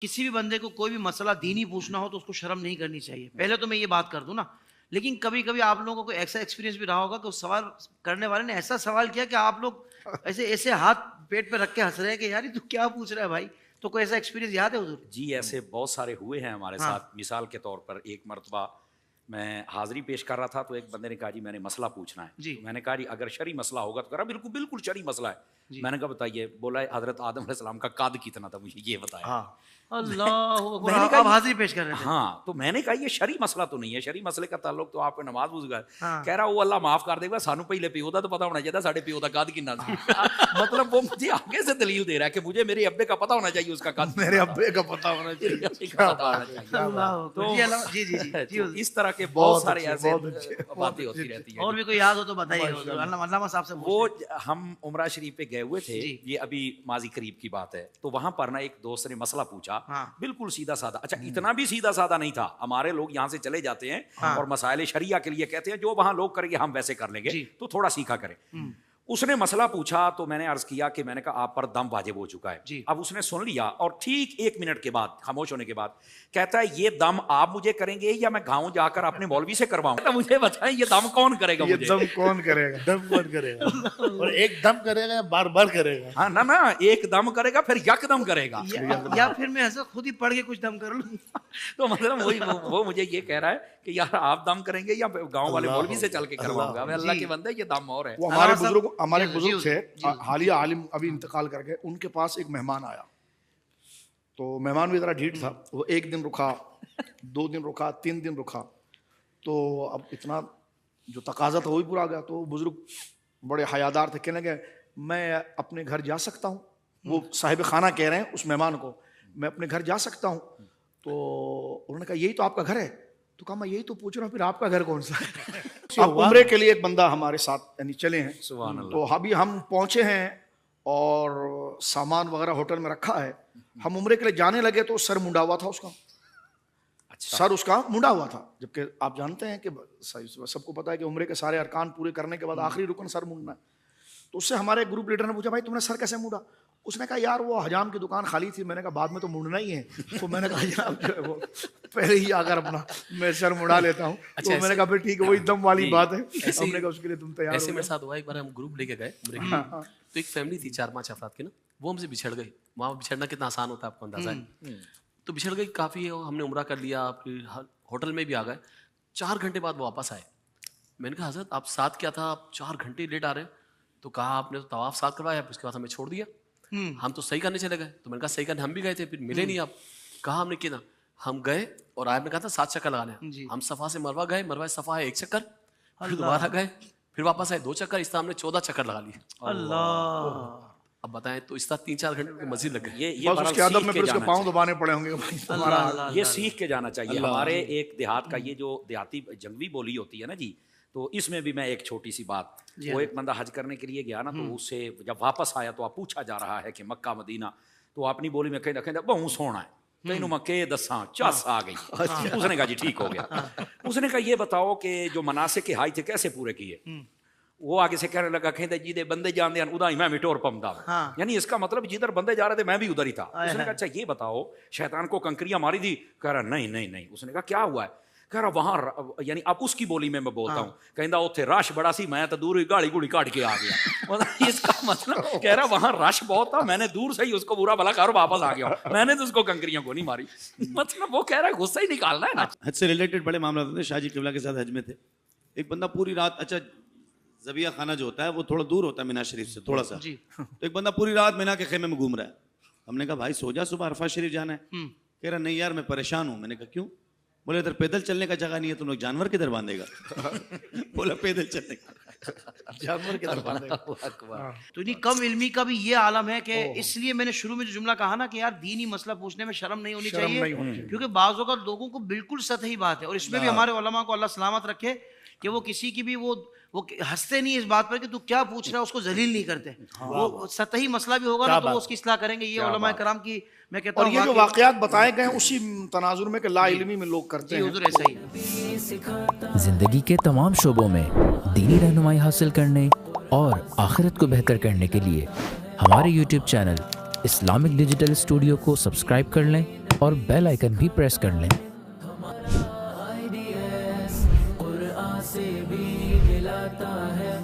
کسی بھی بندے کو کوئی بھی مسئلہ دینی پوچھنا ہو تو اس کو شرم نہیں کرنی چاہیے. پہلے تو میں یہ بات کر دوں نا, لیکن کبھی کبھی آپ لوگوں کو ایسا ایکسپیرینس بھی رہا ہوگا کہ اس سوال کرنے والے نے ایسا سوال کیا کہ آپ لوگ ایسے ہاتھ پیٹ پہ رکھ کے ہنس رہے ہیں کہ یار تو کیا پوچھ رہا ہے بھائی. تو کوئی ایسا ایکسپیرینس یاد ہے حضور؟ جی ایسے بہت سارے ہوئے ہیں ہمارے ساتھ. مثال کے طور پر ایک مرتبہ میں حاضری پیش کر رہا تھا تو ایک بندے نے کہا جی میں نے مسئلہ پوچھنا ہے. تو میں نے کہا جی اگر شرعی مسئلہ ہوگا تو کہا بالکل بالکل شرعی مسئلہ ہے. میں نے کہا بتائیے. بولا حضرت آدم علیہ السلام کا قد کتنا تھا, مجھے یہ بتایا. اللہ, آپ حاضری پیش کر رہے تھے. ہاں, تو میں نے کہا یہ شرعی مسئلہ تو نہیں ہے, شرعی مسئلے کا تعلق تو آپ کو نماز بوجھ گئے. کہہ رہا وہ اللہ معاف کر دے گا, سانو پہلے پیو دا تو پتا ہونا چاہیے ساڈے پیو دا قد کتنا تھا. مطلب وہ مجھے آگے سے دلیل دے رہا ہے کہ مجھے میرے ابے کا پتا ہونا چاہیے, اس کا قد میرے ابے کا پتا ہونا چاہیے. تو اس طرح کے بہت سارے ایسے باتیں ہوتی رہتی ہیں. اور بھی کوئی یاد ہو تو بتائیے علامہ صاحب سے. وہ ہم عمرہ شریف پہ گئے ہوئے تھے, یہ ابھی ماضی قریب کی بات ہے. تو وہاں پر نا ایک دوست نے مسئلہ پوچھا, بالکل سیدھا سادہ. اچھا اتنا بھی سیدھا سادہ نہیں تھا. ہمارے لوگ یہاں سے چلے جاتے ہیں اور مسائل شریعہ کے لیے کہتے ہیں جو وہاں لوگ کریں گے ہم ویسے کر لیں گے, تو تھوڑا سیکھا کریں. اس نے مسئلہ پوچھا تو میں نے عرض کیا کہ میں نے کہا آپ پر دم واجب ہو چکا ہے. اب اس نے سن لیا اور ٹھیک 1 منٹ کے بعد خاموش ہونے کے بعد کہتا ہے یہ دم آپ مجھے کریں گے یا میں گاؤں جا کر اپنے مولوی سے کرواؤں؟ مجھے بتائیں یہ دم کون کرے گا؟ یہ دم کون کرے گا؟ دم کون کرے گا؟ اور ایک دم کرے گا بار بار کرے گا؟ ہاں نا, ایک دم کرے گا پھر یک دم کرے گا, یا پھر میں ایسا خود ہی پڑھ کے کچھ دم کر لوں. تو مطلب وہ مجھے یہ کہہ رہا ہے کہ یار آپ دم کریں گے یا گاؤں والے مولوی سے چل کے کرواؤں گا. اللہ کے بندے یہ دم اور ہے. وہ ہمارے بزرگ تھے حالیہ عالم ابھی انتقال کر گئے, ان کے پاس ایک مہمان آیا. تو مہمان بھی ذرا ڈھیٹ تھا. وہ 1 دن رکا, 2 دن رکا, 3 دن رکا. تو اب اتنا جو تقاضا تھا وہی پورا گیا. تو بزرگ بڑے حیادار تھے, کہنے لگے میں اپنے گھر جا سکتا ہوں؟ وہ صاحب خانہ کہہ رہے ہیں اس مہمان کو, میں اپنے گھر جا سکتا ہوں؟ تو انہوں نے کہا یہی تو آپ کا گھر ہے. تو کہا میں یہی تو پوچھ رہا ہوں, پھر آپ کا گھر کون سا ہے؟ اب عمرے کے لیے ایک بندہ ہمارے ساتھ یعنی چلے ہیں. تو ابھی ہم پہنچے ہیں اور سامان وغیرہ ہوٹل میں رکھا ہے. ہم عمرے کے لیے جانے لگے تو سر منڈا ہوا تھا اس کا. سر اس کا منڈا ہوا تھا, جبکہ آپ جانتے ہیں کہ سب کو پتا ہے کہ عمرے کے سارے ارکان پورے کرنے کے بعد آخری رکن سر منڈنا ہے. تو اس سے ہمارے گروپ لیڈر نے پوچھا بھائی تم نے سر کیسے منڈا؟ اس نے کہا یار وہ حجام کی دکان خالی تھی. میں نے کہا بعد میں تو منڈنا ہی ہے. تو میں نے کہا جناب جو ہے وہ پہلے ہی آ کر اپنا میں سر منڈا لیتا ہوں. تو میں نے کہا پھر ٹھیک ہے وہی دم والی بات ہے. ہم نے کہا اس کے لیے تم تیار ہو. ایسے میرے ساتھ ہوا ایک بار, ہم گروپ لے کے گئے عمرے کے, تو ایک فیملی تھی 4-5 افراد کی نا, وہ ہم سے بچھڑ گئی. وہاں بچھڑنا کتنا آسان ہوتا ہے آپ کو اندازہ ہے. تو بچھڑ گئی کافی, ہم نے عمرہ کر لیا, پھر ہوٹل میں بھی آ گئے. 4 گھنٹے بعد وہ واپس آئے. میں نے کہا حضرت آپ ساتھ کیا تھا, آپ 4 گھنٹے لیٹ آ رہے ہیں؟ تو کہا آپ نے تو طواف ساتھ کروایا, اس کے بعد ہمیں چھوڑ دیا, ہم تو صحیح کرنے چلے گئے. تو میں نے کہا صحیح کرنے ہم بھی گئے تھے, پھر ملے نہیں آپ. کہا ہم نے کیا, ہم گئے اور آپ نے کہا تھا 7 چکر لگانے ہیں. ہم صفا سے مروہ گئے, مروہ صفا ہے 1 چکر, پھر دوبارہ گئے, پھر واپس آئے 2 چکر, اس طرح ہم نے 14 چکر لگا لیے. اللہ, اب بتائیں تو اس طرح 3-4 گھنٹے مزید لگ گئے. یہ سیکھ کے جانا چاہیے. ہمارے ایک دیہات کا یہ جو دیہاتی جنگوی بولی ہوتی ہے نا جی, تو اس میں بھی میں ایک چھوٹی سی بات, وہ ایک بندہ حج کرنے کے لیے گیا نا, تو اس سے جب واپس آیا تو آپ پوچھا جا رہا ہے کہ مکہ مدینہ, تو اپنی بولی میں کہیں بہت سونا ہے, تینوں میں کہ دساں چس آ گئی. اس نے کہا جی ٹھیک ہو گیا. اس نے کہا یہ بتاؤ کہ جو مناسک کے حج تھے کیسے پورے کیے؟ وہ آگے سے کہنے لگا کہ جی دے بندے جان دے ادا ہی میں مٹور پمدا ہوں. یعنی اس کا مطلب جدھر بندے جا رہے تھے میں بھی ادھر ہی تھا. اس نے کہا اچھا یہ بتاؤ شیطان کو کنکریاں ماری تھی؟ کہہ رہا نہیں. اس نے کہا کیا ہوا ہے؟ کہہ رہا وہاں, یعنی اب اس کی بولی میں بولتا ہوں, کہندا اوتھے رش بڑا سی, میں تو دور ہی گاڑی گوڑی کاٹ کے آ گیا. اس کا مطلب کہہ رہا وہاں رش بہت تھا, میں نے دور سے ہی اس کو برا بھلا کر واپس آ گیا, میں نے تو اس کو کنکریاں کو نہیں ماری. مطلب وہ کہہ رہا ہے غصہ ہی نکالنا ہے نا. حج سے ریلیٹڈ بڑے معاملات ہوتے ہیں. شاہ جی قبلہ کے ساتھ حج میں تھے, ایک بندہ پوری رات, اچھا ذبیحہ خانہ جو ہوتا ہے وہ تھوڑا دور ہوتا ہے مینا شریف سے تھوڑا سا, تو ایک بندہ پوری رات مینا کے خیمے میں گھوم رہا ہے. ہم نے کہا بھائی سو جا, صبح عرفہ شریف جانا ہے. کہہ رہا نہیں یار میں پریشان ہوں. میں نے کہا کیوں؟ بولے ادھر پیدل چلنے کا جگہ نہیں ہے, تم لوگ جانور کدھر باندھے گا؟ بولا پیدل چلنے کا جانور کدھر باندھے گا. تو نہیں کم علمی کا بھی یہ عالم ہے کہ اس لیے میں نے شروع میں جو جملہ کہا نا کہ یار دینی مسئلہ پوچھنے میں شرم نہیں ہونی چاہیے, کیونکہ بعض اوقات لوگوں کو بالکل سطحی بات ہے. اور اس میں بھی ہمارے علماء کو اللہ سلامت رکھے کہ وہ کسی کی بھی وہ ہنستے نہیں اس بات پر کہ تو کیا پوچھ رہا ہے, اس کو ذلیل نہیں کرتے. وہ سطحی مسئلہ بھی ہوگا نا تو وہ اس کی اصلاح کریں گے. یہ علماء کرام کی میں کہتا ہوں. اور یہ جو واقعات بتائے گئے ہیں اسی تناظر میں کہ لا علمی میں لوگ کرتے ہیں. حضور ایسا ہی زندگی کے تمام شعبوں میں دینی رہنمائی حاصل کرنے اور آخرت کو بہتر کرنے کے لیے ہمارے YouTube channel Islamic digital studio کو سبسکرائب کر لیں اور بیل آئکن بھی پریس کر لیں۔ قرآن سے بھی ملاتا ہے